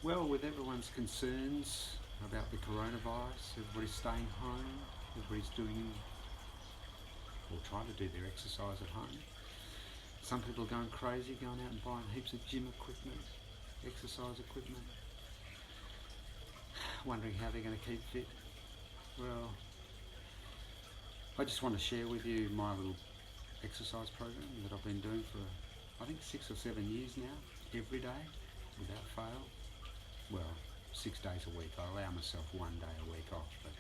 Well, with everyone's concerns about the coronavirus, everybody's staying home, everybody's doing or trying to do their exercise at home. Some people are going crazy, going out and buying heaps of gym equipment, exercise equipment, wondering how they're going to keep fit. Well, I just want to share with you my little exercise program that I've been doing for I think 6 or 7 years now, every day, without fail. Well, 6 days a week. I allow myself 1 day a week off, but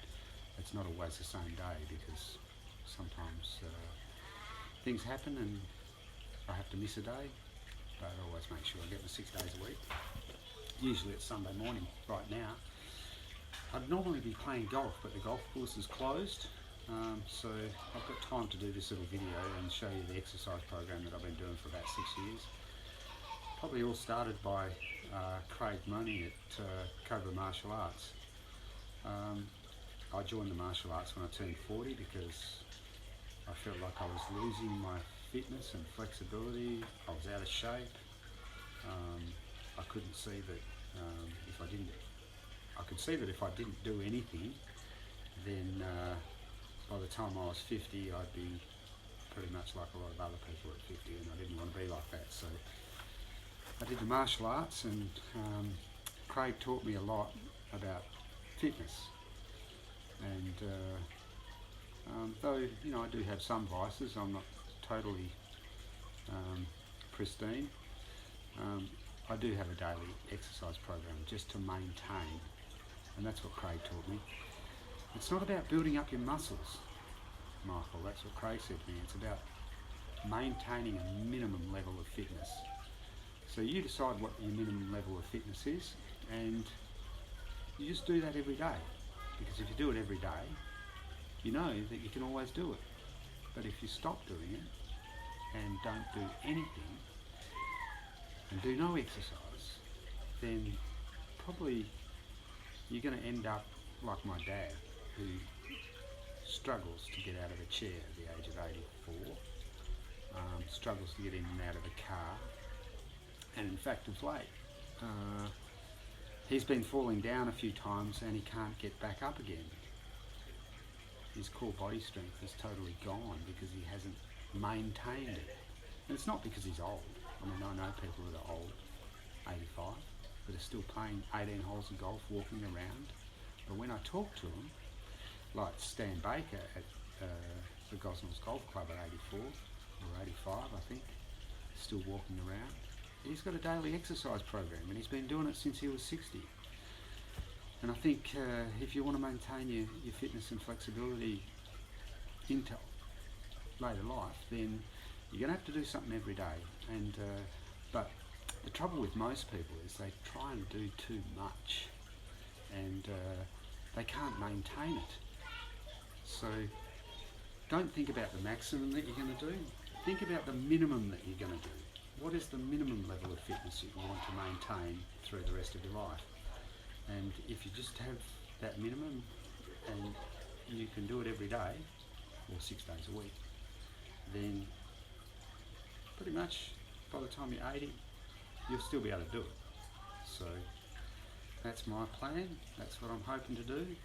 it's not always the same day because sometimes things happen and I have to miss a day, but I always make sure I get the 6 days a week. Usually it's Sunday morning. Right now, I'd normally be playing golf, but the golf course is closed, so I've got time to do this little video and show you the exercise program that I've been doing for about 6 years. Probably all started by Craig Monie at Cobra Martial Arts. I joined the martial arts when I turned 40 because I felt like I was losing my fitness and flexibility. I was out of shape. I couldn't see that I could see that if I didn't do anything, then by the time I was 50, I'd be pretty much like a lot of other people at 50, and I didn't want to be like that. So I did the martial arts, and Craig taught me a lot about fitness. And though I do have some vices, I'm not totally pristine. I do have a daily exercise program just to maintain, and that's what Craig taught me. It's not about building up your muscles, Michael. That's what Craig said to me. It's about maintaining a minimum level of fitness. So you decide what your minimum level of fitness is, and you just do that every day. Because if you do it every day, you know that you can always do it. But if you stop doing it and don't do anything and do no exercise, then probably you're going to end up like my dad, who struggles to get out of a chair at the age of 84, struggles to get in and out of a car, and in fact of late he's been falling down a few times and he can't get back up again. His core body strength is totally gone because he hasn't maintained it. And it's not because he's old. I mean, I know people that are old, 85, that are still playing 18 holes of golf, walking around. But when I talk to them, like Stan Baker at the Gosnells Golf Club at 84 or 85, I think, still walking around. He's got a daily exercise program and he's been doing it since he was 60. And I think if you want to maintain your fitness and flexibility into later life, then you're going to have to do something every day. And but the trouble with most people is they try and do too much, and they can't maintain it. So don't think about the maximum that you're going to do. Think about the minimum that you're going to do. What is the minimum level of fitness you want to maintain through the rest of your life? And if you just have that minimum and you can do it every day or 6 days a week, then pretty much by the time you're 80, you'll still be able to do it. So that's my plan. That's what I'm hoping to do.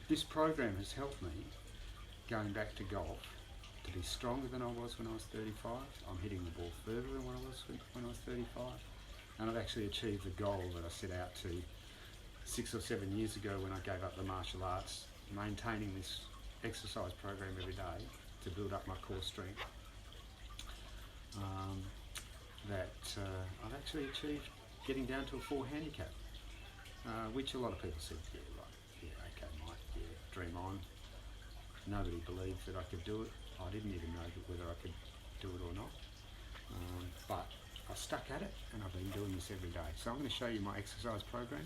This program has helped me going back to golf to be stronger than I was when I was 35. I'm hitting the ball further than when I was 35. And I've actually achieved the goal that I set out to 6 or 7 years ago when I gave up the martial arts, maintaining this exercise program every day to build up my core strength. I've actually achieved getting down to a 4 handicap, which a lot of people said, yeah, okay, Mike, yeah, dream on. Nobody believed that I could do it. I didn't even know whether I could do it or not. But I stuck at it and I've been doing this every day. So I'm going to show you my exercise program,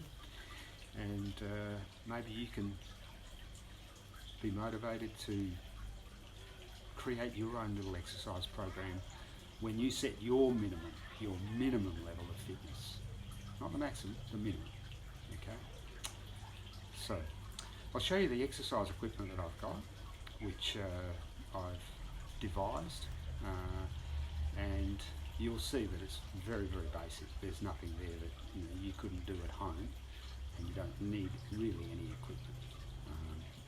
and maybe you can be motivated to create your own little exercise program when you set your minimum level of fitness. Not the maximum, the minimum, okay? So I'll show you the exercise equipment that I've got, which I've devised, and you'll see that it's very, very basic. There's nothing there that you couldn't do at home, and you don't need really any equipment,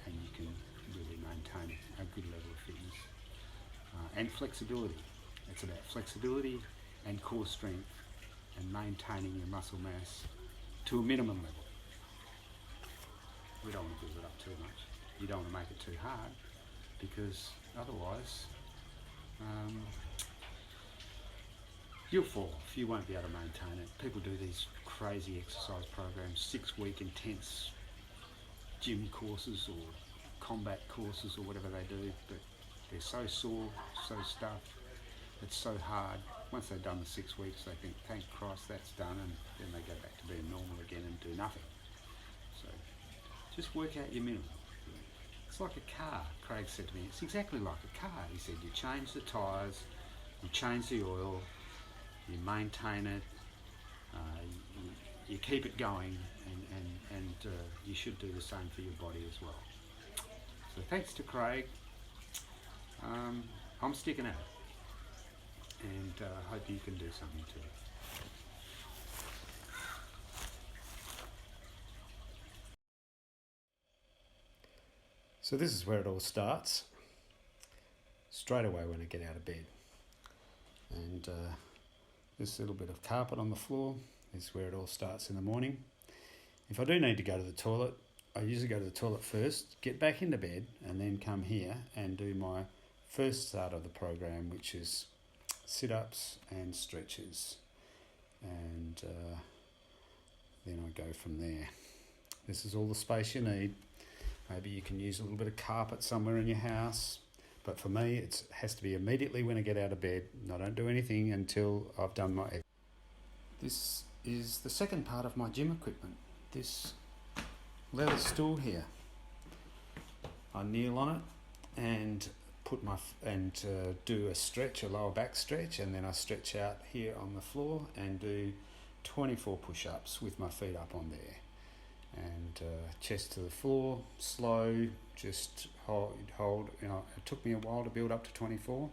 and you can really maintain a good level of fitness. And flexibility. It's about flexibility and core strength and maintaining your muscle mass to a minimum level. We don't want to build it up too much. You don't want to make it too hard, because otherwise you'll fall off. You won't be able to maintain it. People do these crazy exercise programs, 6-week intense gym courses or combat courses or whatever they do, but they're so sore, so stuffed, it's so hard. Once they've done the 6 weeks, they think, thank Christ that's done, and then they go back to being normal again and do nothing. So just work out your minimum. It's like a car, Craig said to me. It's exactly like a car. He said, you change the tyres, you change the oil, you maintain it, you keep it going, and you should do the same for your body as well. So thanks to Craig. I'm sticking at it, and hope you can do something too. So this is where it all starts, straight away when I get out of bed. And this little bit of carpet on the floor is where it all starts in the morning. If I do need to go to the toilet, I usually go to the toilet first, get back into bed, and then come here and do my first start of the program, which is sit-ups and stretches. And then I go from there. This is all the space you need. Maybe you can use a little bit of carpet somewhere in your house. But for me, it has to be immediately when I get out of bed. I don't do anything until I've done my exercise. This is the second part of my gym equipment. This leather stool here. I kneel on it and do a stretch, a lower back stretch, and then I stretch out here on the floor and do 24 push-ups with my feet up on there. And chest to the floor, slow, just hold. It took me a while to build up to 24.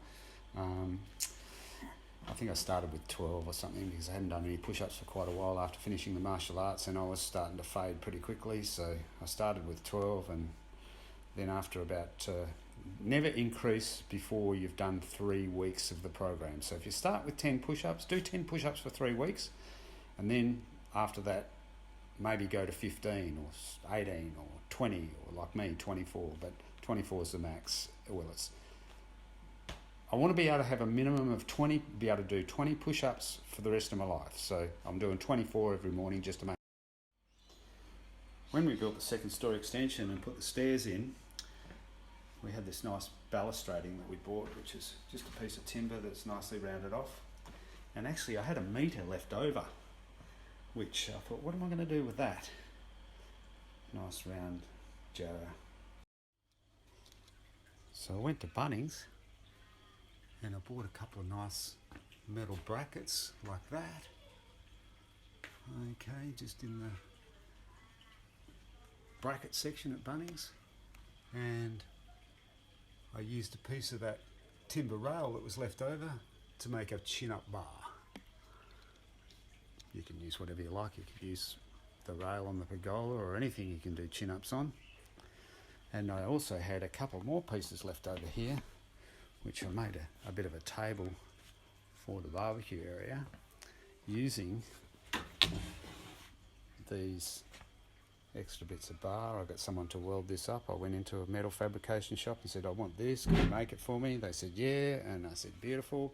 I think I started with 12 or something, because I hadn't done any push-ups for quite a while after finishing the martial arts, and I was starting to fade pretty quickly. So I started with 12, and then after about never increase before you've done 3 weeks of the program. So if you start with 10 push-ups, do 10 push-ups for 3 weeks, and then after that, maybe go to 15 or 18 or 20, or like me, 24, but 24 is the max. Well, I want to be able to have a minimum of 20, be able to do 20 push-ups for the rest of my life. So I'm doing 24 every morning just to make. When we built the second story extension and put the stairs in, we had this nice balustrading that we bought, which is just a piece of timber that's nicely rounded off. And actually I had a metre left over, which I thought, what am I going to do with that? Nice round jar. So I went to Bunnings and I bought a couple of nice metal brackets like that. Okay, just in the bracket section at Bunnings. And I used a piece of that timber rail that was left over to make a chin-up bar. You can use whatever you like. You can use the rail on the pergola or anything you can do chin-ups on. And I also had a couple more pieces left over here, which I made a bit of a table for the barbecue area using these extra bits of bar. I got someone to weld this up. I went into a metal fabrication shop and said, I want this, can you make it for me? They said, yeah, and I said, beautiful.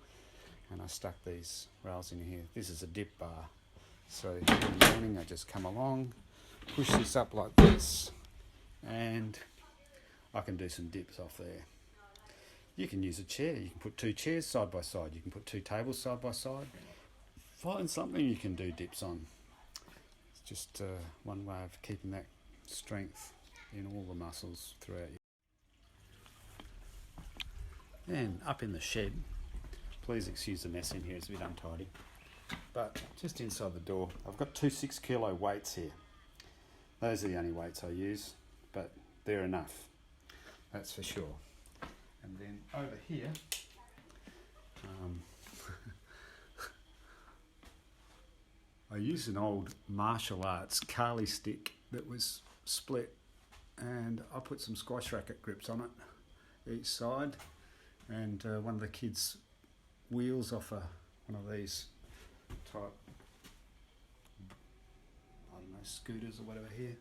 And I stuck these rails in here. This is a dip bar. So in the morning I just come along, push this up like this, and I can do some dips off there. You can use a chair. You can put 2 chairs side by side. You can put 2 tables side by side. Find something you can do dips on. It's just one way of keeping that strength in all the muscles throughout you. And up in the shed, please excuse the mess in here, it's a bit untidy. But just inside the door, I've got 2 6-kilo weights here. Those are the only weights I use, but they're enough, that's for sure. And then over here, I used an old martial arts Kali stick that was split, and I put some squash racket grips on it each side, and one of the kids' wheels off one of these type, I don't know, scooters or whatever here.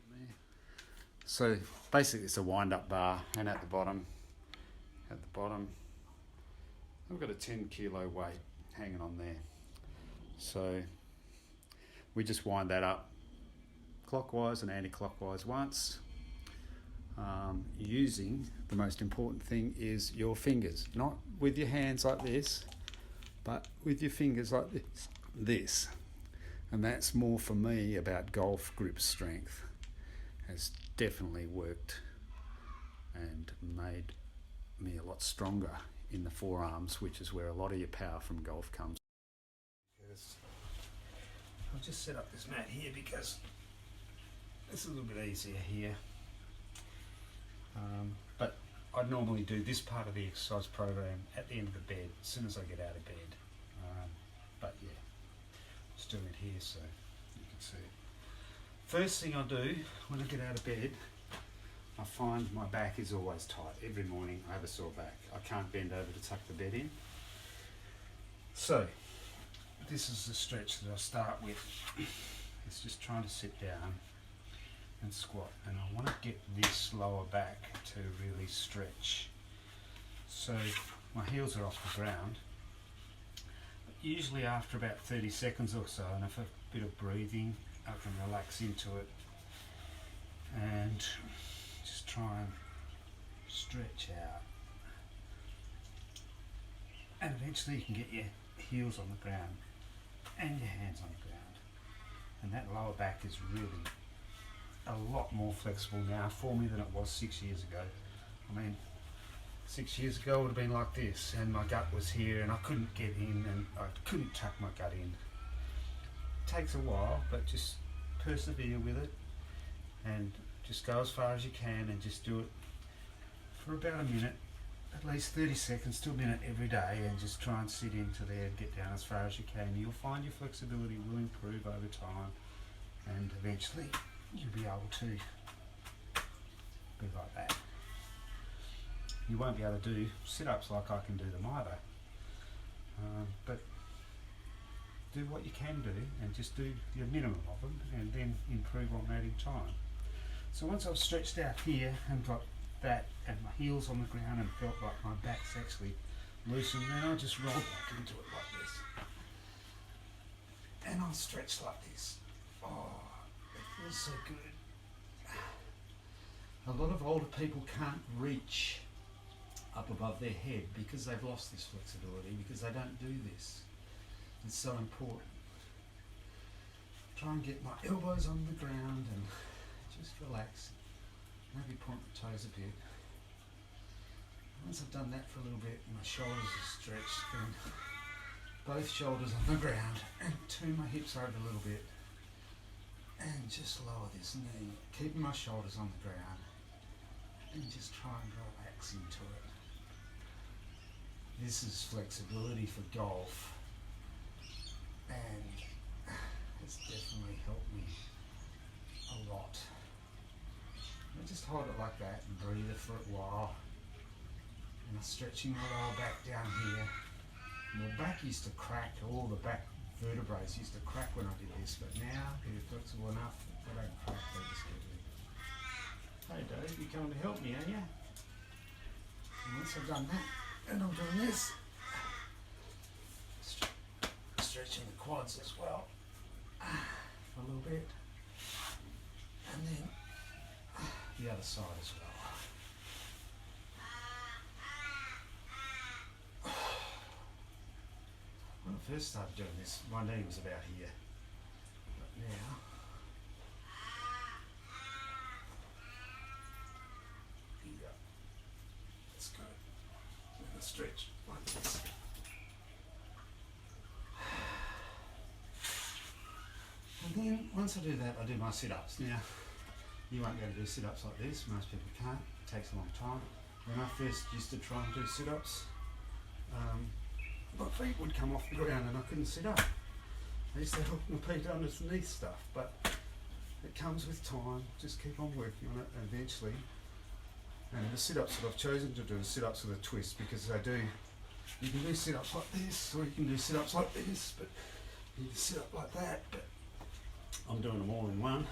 So basically it's a wind-up bar, and at the bottom I've got a 10 kilo weight hanging on there. So we just wind that up clockwise and anti-clockwise once, using, the most important thing is your fingers, not with your hands like this, but with your fingers like this. And that's more for me about golf grip strength. Has definitely worked and made me a lot stronger in the forearms, which is where a lot of your power from golf comes. I'll just set up this mat here because it's a little bit easier here. But I'd normally do this part of the exercise program at the end of the bed, as soon as I get out of bed. But yeah, just doing it here so you can see it. First thing I do when I get out of bed, I find my back is always tight. Every morning I have a sore back. I can't bend over to tuck the bed in. So this is the stretch that I start with. It's just trying to sit down and squat, and I want to get this lower back to really stretch. So my heels are off the ground. Usually after about 30 seconds or so, and if a bit of breathing, I can relax into it and just try and stretch out. And eventually you can get your heels on the ground and your hands on the ground. And that lower back is really a lot more flexible now for me than it was 6 years ago. I mean, 6 years ago it would have been like this, and my gut was here and I couldn't get in, and I couldn't tuck my gut in. It takes a while, but just persevere with it and just go as far as you can, and just do it for about a minute, at least 30 seconds to a minute every day, and just try and sit into there and get down as far as you can. You'll find your flexibility will improve over time, and eventually you'll be able to be like that. You won't be able to do sit-ups like I can do them either, but do what you can do and just do your minimum of them, and then improve on that in time. So once I've stretched out here and got that and my heels on the ground and felt like my back's actually loosened, then I'll just roll back into it like this. And I'll stretch like this. Oh, it feels so good. A lot of older people can't reach up above their head because they've lost this flexibility, because they don't do this. It's so important. Try and get my elbows on the ground and just relax. Maybe point the toes a bit. Once I've done that for a little bit, my shoulders are stretched, then both shoulders on the ground, and turn my hips over a little bit, and just lower this knee, keeping my shoulders on the ground, and just try and relax into it. This is flexibility for golf, and it's definitely helped me a lot. I just hold it like that and breathe it for a while, and I'm stretching my lower back down here. My back used to crack, all the back vertebrae used to crack when I did this, but now they're flexible enough that they don't crack, they just get it. Hey Dave, you're coming to help me, are you? And once I've done that, and I'm doing this, stretching the quads as well for a little bit, and then the other side as well. When I first started doing this, my knee was about here, but now here you go. Let's go. I'm going to stretch like this. And then once I do that, I do my sit-ups. Now, you won't be able to do sit-ups like this. Most people can't. It takes a long time. When I first used to try and do sit-ups, my feet would come off the ground and I couldn't sit up. I used to help repeat underneath stuff, but it comes with time. Just keep on working on it, and eventually. And the sit-ups that I've chosen to do are sit-ups with a twist, because they do. You can do sit-ups like this, or you can do sit-ups like this, but you can sit up like that. But I'm doing them all in one,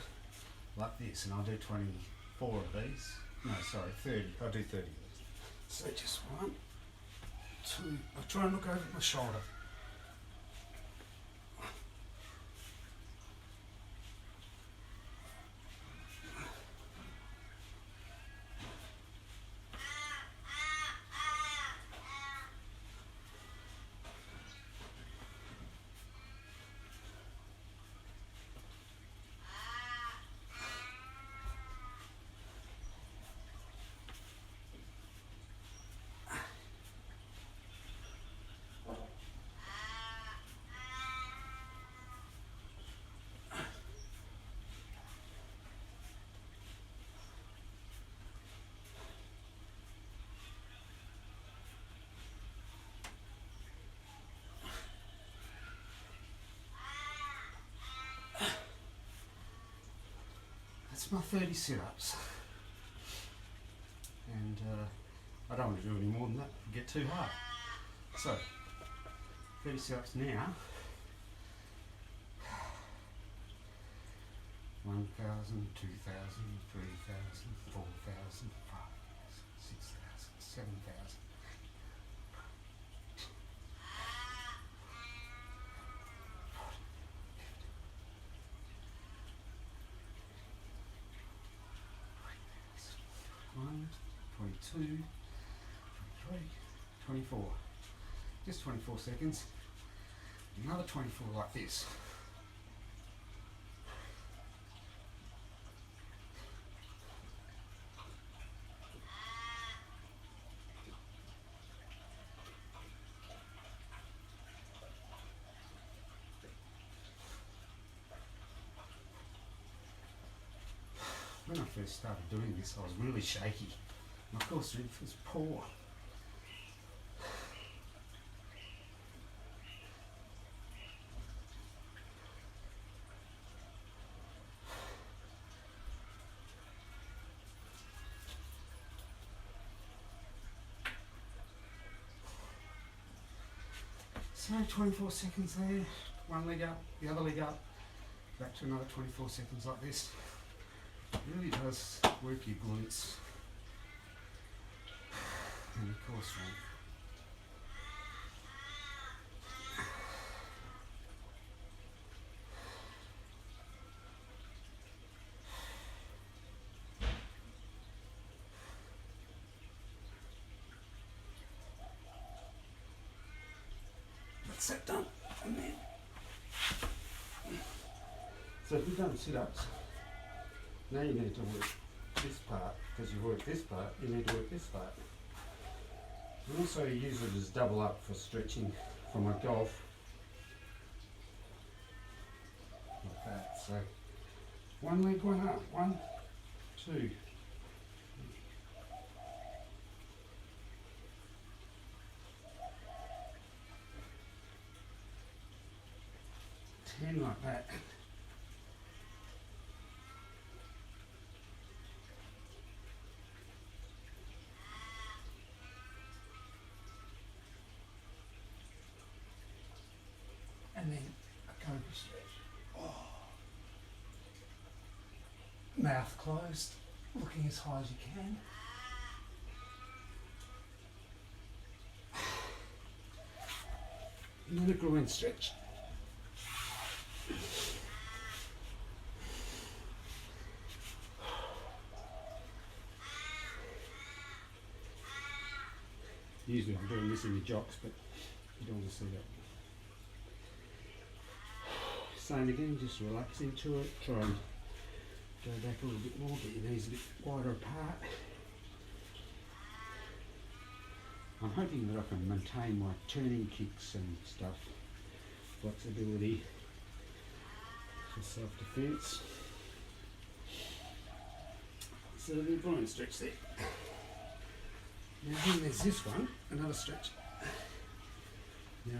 like this, and I'll do 24 of these. No, sorry, 30. I'll do 30 of these. So just 1, 2. I'll try and look over my shoulder. That's my 30 sit-ups, and I don't want to do any more than that, it'll get too hard. So 30 sit-ups now. 1,000, 2,000, 3,000, 4,000, 5,000, 6,000, 7,000. One, 22, 23, 24. Just 24 seconds. Another 24 like this. When I first started doing this, I was really shaky. My core strength was poor. So 24 seconds there, one leg up, the other leg up, back to another 24 seconds like this. It really does work your glutes and your core strength. That's that done. And then, so if you've done sit-ups, now you need to work this part, because you work this part, you need to work this part. And also use it as double up for stretching from a golf, like that. So one leg, one up, 1, 2. Ten like that. And then a cobra stretch. Oh. Mouth closed, looking as high as you can. And then a groin stretch. Usually I'm doing this in the jocks, but you don't want to see that. Same again, just relax into it, try and go back a little bit more, get your knees a bit wider apart. I'm hoping that I can maintain my turning kicks and stuff, flexibility for self-defense. So the groin stretch there. Now then there's this one, another stretch. Now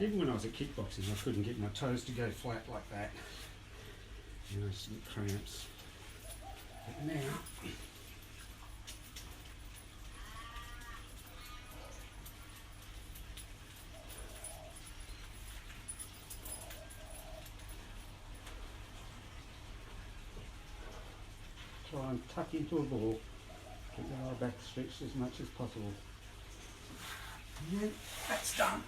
Even when I was at kickboxing, I couldn't get my toes to go flat like that. You know, some cramps. But now, try and tuck into a ball, keep the lower back stretched as much as possible. And then that's done.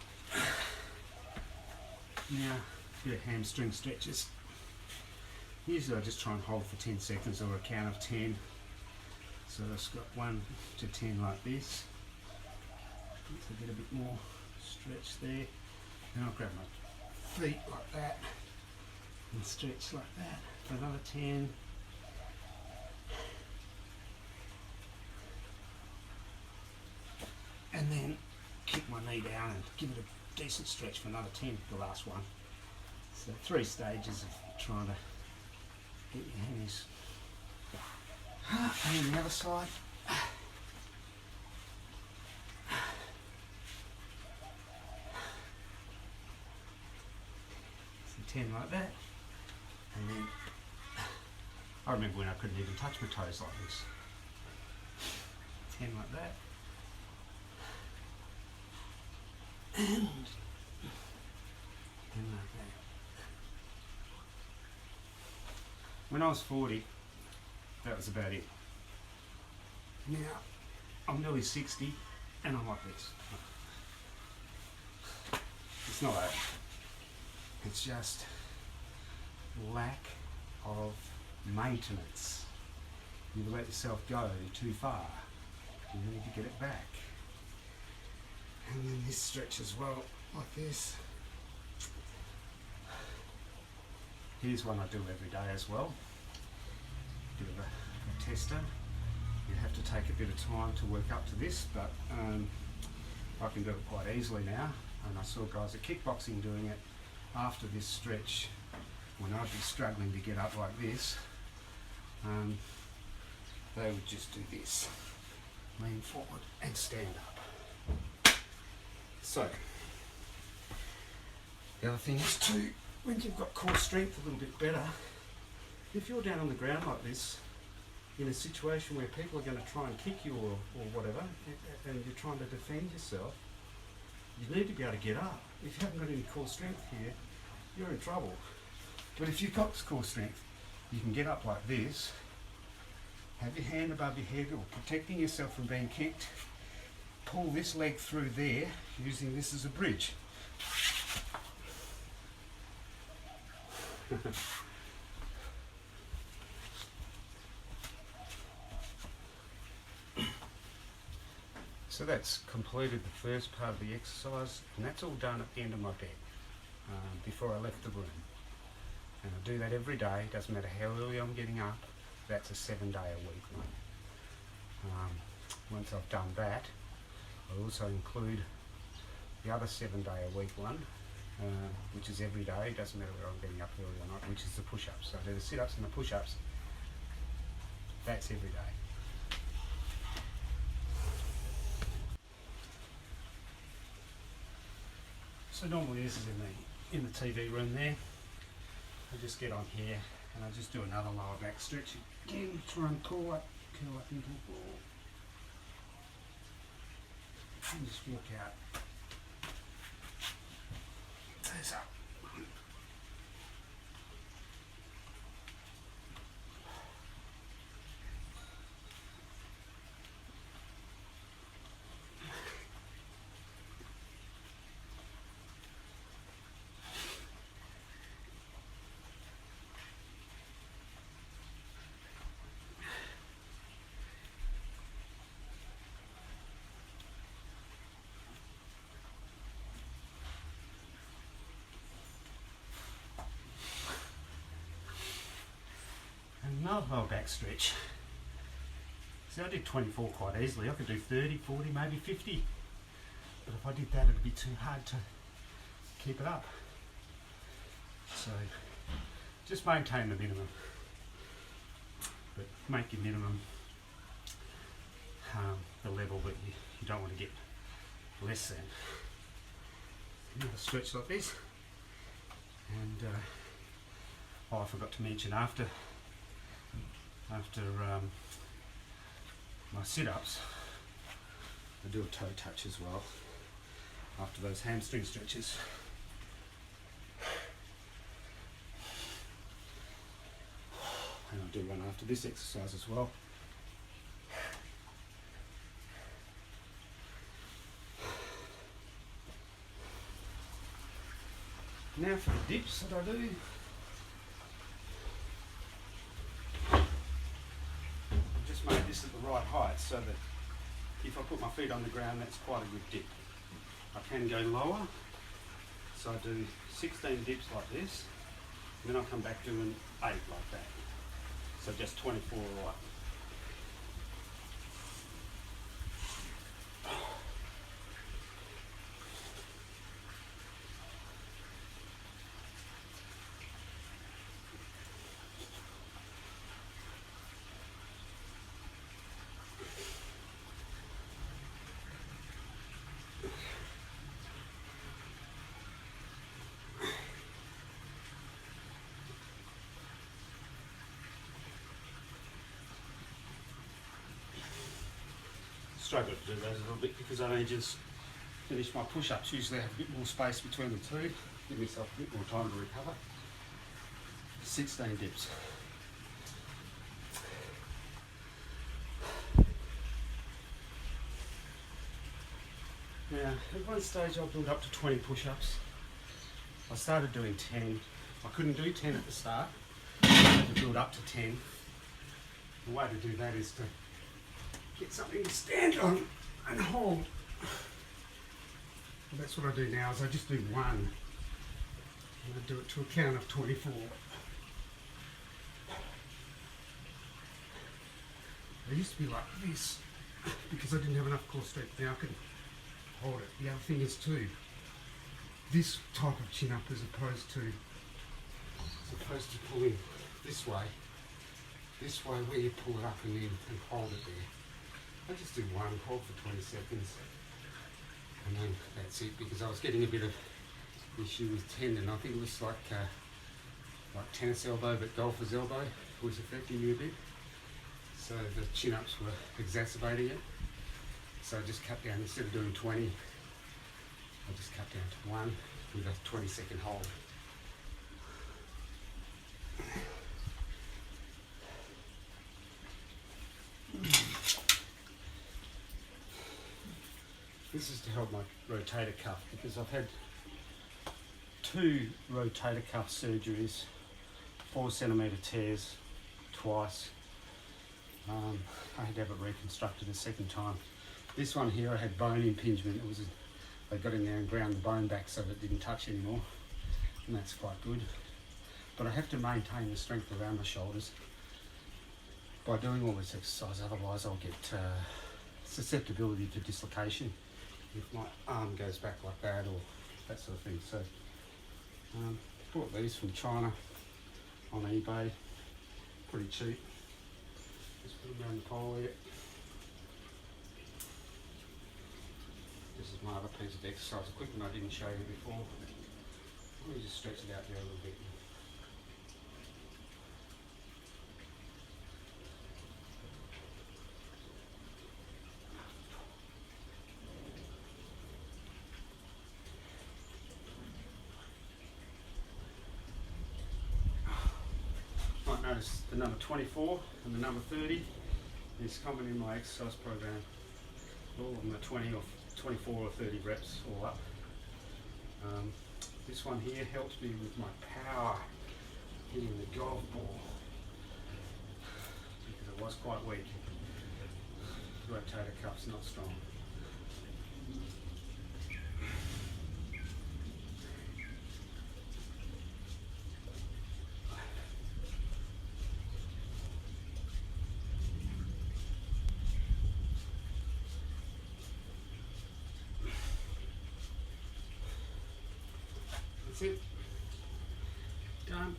Now, a bit of hamstring stretches. Usually I just try and hold for 10 seconds or a count of 10. So I've got 1 to 10 like this. So get a bit more stretch there. Then I'll grab my feet like that and stretch like that for another 10. And then kick my knee down and give it a decent stretch for another 10, the last one. So 3 stages of trying to get your hammies. And the other side. So 10 like that. And then I remember when I couldn't even touch my toes like this. 10 like that. And like that. When I was 40, that was about it. Now, I'm nearly 60 and I'm like this. It's not that. It's just lack of maintenance. You let yourself go too far. You need to get it back. And then this stretch as well, like this. Here's one I do every day as well. Bit of a tester. You have to take a bit of time to work up to this, but I can do it quite easily now. And I saw guys at kickboxing doing it after this stretch when I'd be struggling to get up like this. They would just do this. Lean forward and stand up. So, the other thing is too, when you've got core strength a little bit better, if you're down on the ground like this, in a situation where people are going to try and kick you or whatever, and you're trying to defend yourself, you need to be able to get up. If you haven't got any core strength here, you're in trouble. But if you've got core strength, you can get up like this, have your hand above your head or protecting yourself from being kicked, pull this leg through there, using this as a bridge. So that's completed the first part of the exercise, and that's all done at the end of my bed, before I left the room. And I do that every day, doesn't matter how early I'm getting up. That's a 7-day-a-week one. Once I've done that, I also include the other 7-day-a-week one, which is every day, doesn't matter whether I'm getting up early or not, which is the push-ups. So I do the sit-ups and the push-ups. That's every day. So normally this is in the TV room there. I just get on here and I just do another lower back stretch again, try and curl up into a ball. And just walk out. Toes up. Another lower back stretch. See, I did 24 quite easily. I could do 30, 40, maybe 50. But if I did that, it'd be too hard to keep it up. So just maintain the minimum. But make your minimum the level that you don't want to get less than. another stretch like this. And I forgot to mention after my sit-ups, I do a toe touch as well after those hamstring stretches. And I do one after this exercise as well. Now for the dips that I do. I've just made this at the right height so that if I put my feet on the ground, that's quite a good dip. I can go lower, so I do 16 dips like this, and then I come back doing 8 like that. So just 24 right. Struggle to do those a little bit because I only just finished my push-ups. Usually I have a bit more space between the two, give myself a bit more time to recover. 16 dips. Now, at one stage I built up to 20 push-ups. I started doing 10. I couldn't do 10 at the start. I had to build up to 10. The way to do that is to get something to stand on and hold. Well, that's what I do now, is I just do one. And I do it to a count of 24. I used to be like this because I didn't have enough core strength. Now I can hold it. The other thing is too, this type of chin up as opposed to pulling this way where you pull it up and in and hold it there. I just do one, hold for 20 seconds, and then that's it, because I was getting a bit of issue with tendon. I think it was like tennis elbow, but golfer's elbow was affecting me a bit. So the chin-ups were exacerbating it. So I just cut down, instead of doing 20, I just cut down to 1 with a 20-second hold. This is to help my rotator cuff, because I've had 2 rotator cuff surgeries, 4 centimetre tears twice. I had to have it reconstructed a second time. This one here, I had bone impingement. They got in there and ground the bone back so that it didn't touch anymore, and that's quite good. But I have to maintain the strength around my shoulders by doing all this exercise, otherwise I'll get susceptibility to dislocation if my arm goes back like that or that sort of thing. So bought these from China on eBay, pretty cheap. Just put them around the pole here. This is my other piece of exercise equipment I didn't show you before. Let me just stretch it out there a little bit. Notice the number 24 and the number 30 is common in my exercise program. All of them are 20 or 24 or 30 reps all up. This one here helps me with my power hitting the golf ball, because it was quite weak. Rotator cuff's not strong. That's it. Done.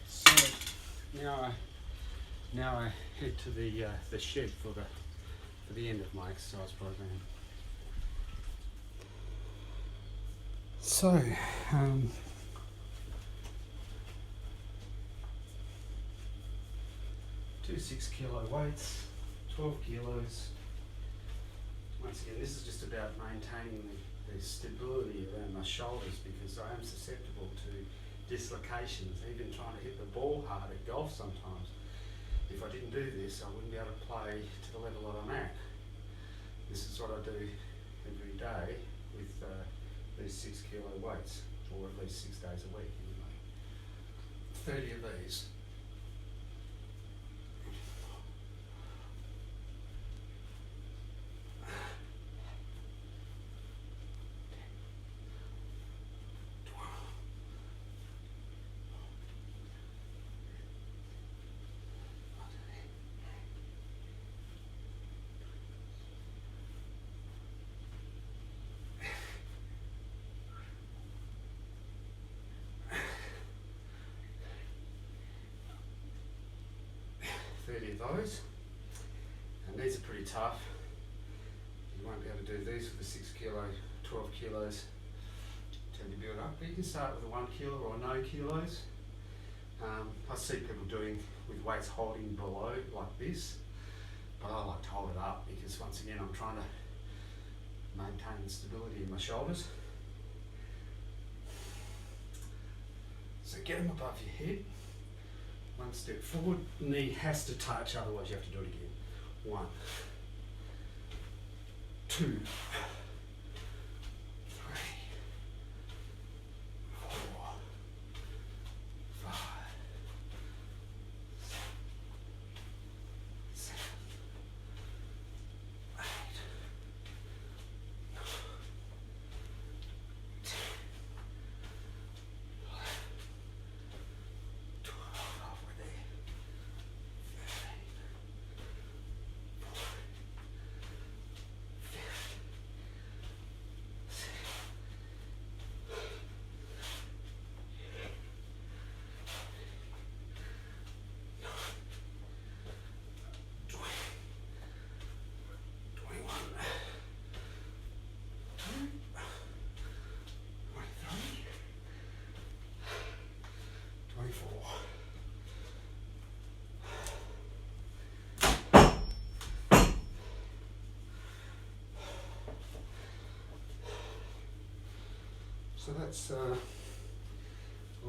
So now I head to the shed for the end of my exercise program. So, 2 6 kilo weights, 12 kilos. Once again, this is just about maintaining the stability around my shoulders because I am susceptible to dislocations, even trying to hit the ball hard at golf sometimes. If I didn't do this, I wouldn't be able to play to the level that I'm at. This is what I do every day with these 6 kilo weights, or at least 6 days a week anyway. 30 of these. Of those, and these are pretty tough. You won't be able to do these with the 6 kilo, 12 kilos tend to build up, but you can start with a 1 kilo or no kilos. I see people doing with weights holding below like this, but I like to hold it up because once again I'm trying to maintain the stability in my shoulders. So get them above your head. 1 step forward, knee has to touch, otherwise you have to do it again. 1, 2, 3, 4, 5, 6, 7, 8, 9, 10, 11, 12. So that's all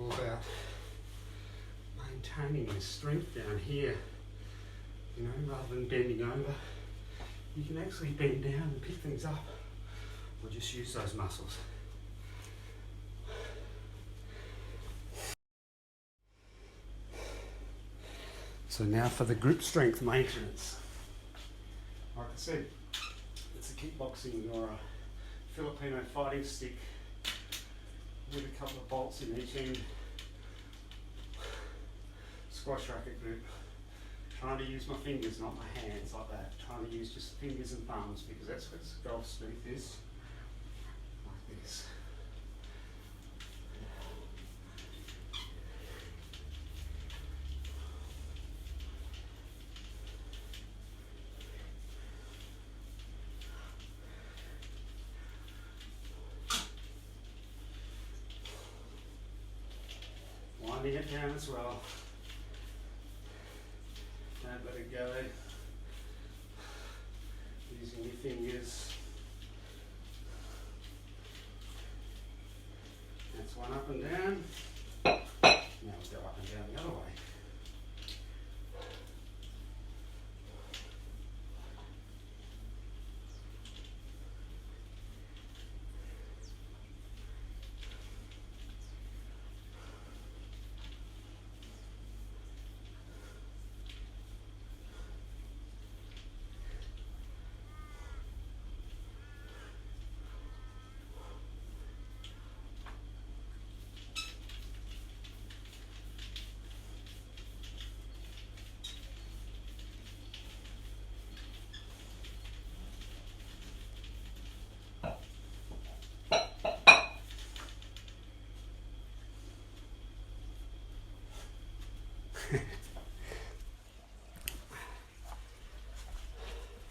about maintaining the strength down here. You know, rather than bending over, you can actually bend down and pick things up, or just use those muscles. So now for the grip strength maintenance. Like I said, it's a kickboxing or a Filipino fighting stick with a couple of bolts in each end. Squash racket grip. Trying to use my fingers, not my hands like that. Trying to use just fingers and thumbs because that's what golf strength is. Like this. Winding it down as well. Don't let it go. Using your fingers. That's one up and down. Now we'll go up and down the other way.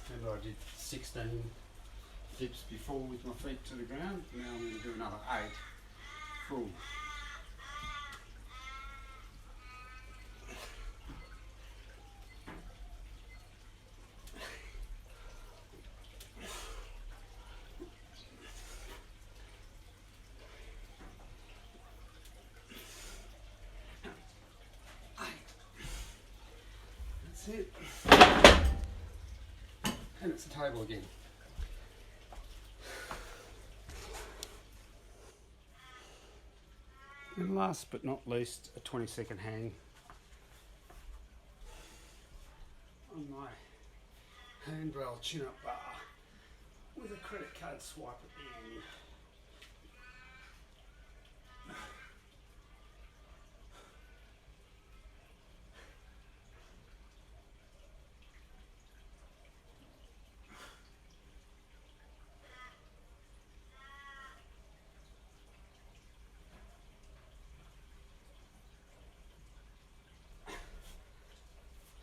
Remember I did 16 dips before with my feet to the ground. Now I'm going to do another 8. Ooh. That's it. And it's a table again. And last but not least, a 20-second hang on my handrail chin-up bar with a credit card swipe at the end.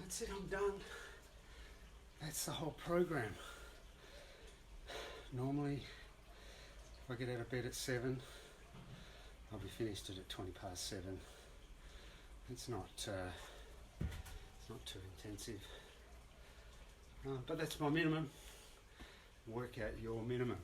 That's it, I'm done. That's the whole program. Normally, if I get out of bed at 7, I'll be finished at 20 past 7. It's not too intensive. But that's my minimum. Work out your minimum.